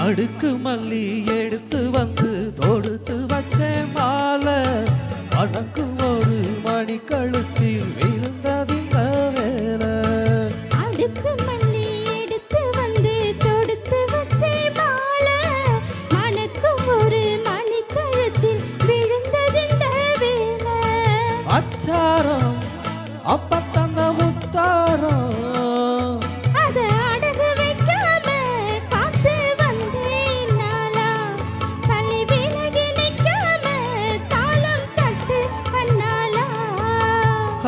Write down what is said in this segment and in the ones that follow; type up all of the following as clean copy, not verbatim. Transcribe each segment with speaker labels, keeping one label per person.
Speaker 1: அடுக்கு மல்லி எடுத்து வந்து தொடுத்து வச்சேன் மாலை வணக்கும் ஒரு மணி கழுத்தில் விழுந்ததிந்த வேலை.
Speaker 2: அடுக்கு மல்லி எடுத்து வந்து தொடுத்து வச்சேன் மாலை வணக்கும் ஒரு மணி கழுத்தில் விழுந்ததிந்த வேலை.
Speaker 1: அச்சாரம் அப்ப தந்த முத்தாரம்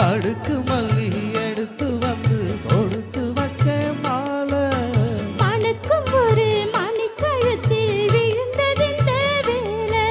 Speaker 1: அடுக்கு மல்லி எடுத்து வந்து தொடுத்து வச்சேன் மாலை
Speaker 2: மணக்கும் ஒரு மணி கழுத்தில் விழுந்ததிந்த வேலை.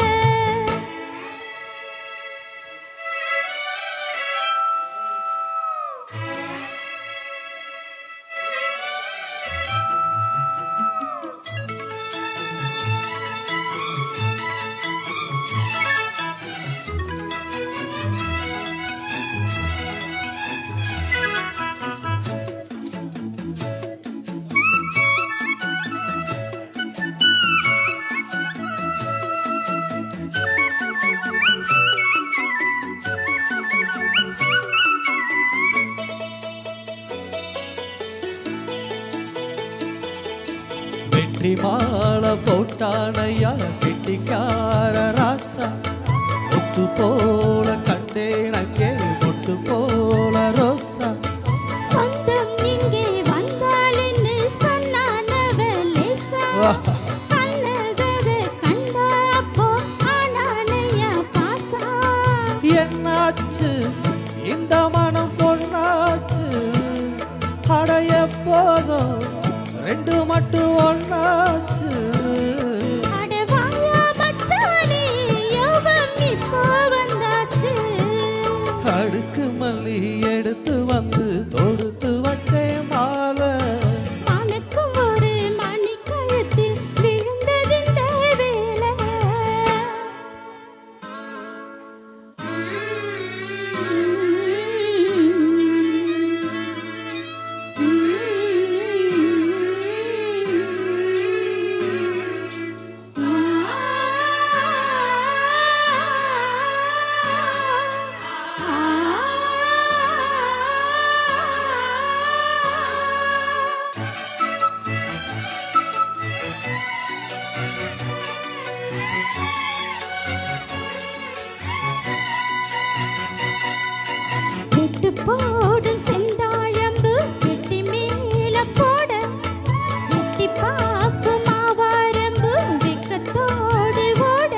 Speaker 1: வெற்றி மாலை போட்டானையா கெட்டிக்கார ராசா முத்து போல கண்டேன் அங்கே முத்து போல ரோசா.
Speaker 2: சொந்தம் இங்கே வந்தாள்னு சொன்னானவள் லேசா கண்ணதது கண்டா அப்போ ஆனானையா பாசா.
Speaker 1: என்னாச்சு இந்த மனம் பொண்ணாச்சு அடைய போதும் ரெண்டு மட்டும் ஒண்ணாச்சு.
Speaker 2: அடவாயா மச்சானே யோகம் இப்போ வந்தாச்சு.
Speaker 1: அடுக்கு மல்லி எடுத்து வந்து தொடுத்து வச்சேன் மாலை
Speaker 2: மணக்கும் ஒரு மணி கழுத்தில் விழுந்ததிந்த வேலை. கெட்டு போடும் செந்தாழம்பு கெட்டி மேல போட கெட்டி பாக்கும் மாவாரம்பு வெக்கத்தோடு ஓட.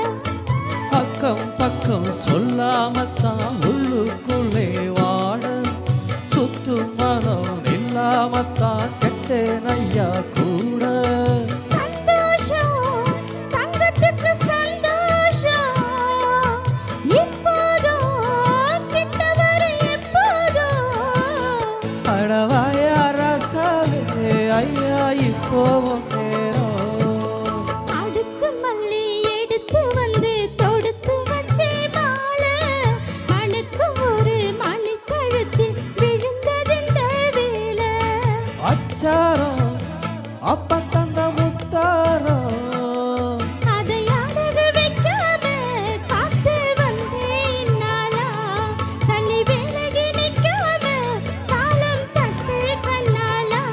Speaker 1: பக்கம் பக்கம் சொல்லாமத்தான் உள்ளுக்குள்ளே வாட சுத்தும் மனம் இல்லாமத்தான் கெட்டேன் ஐயா கூட.
Speaker 2: சந்தோஷம் தங்கத்துக்கு சந்தோஷம் இப்போதும் கிட்ட வர எப்போதும்.
Speaker 1: அடவாயா ரசாவே ஐயா இப்போவும் நேரம்.
Speaker 2: அடுக்கு மல்லி எடுத்து வந்து தொடுத்து வச்சேன் மாலை மணக்கும் ஒரு மணி கழுத்தில் விழுந்ததிந்த வேலை.
Speaker 1: அச்சாரம் அப்ப தந்த முத்தாரம்
Speaker 2: அதை அடகு வைக்காம காத்து வந்தேன் நாளா தள்ளி விலகி நிற்காம தாளம் தட்டு கண்ணாலா.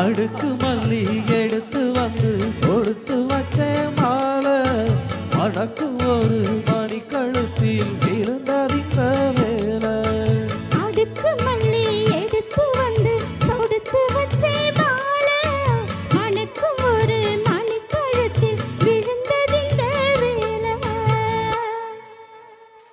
Speaker 1: அடுக்கு மல்லி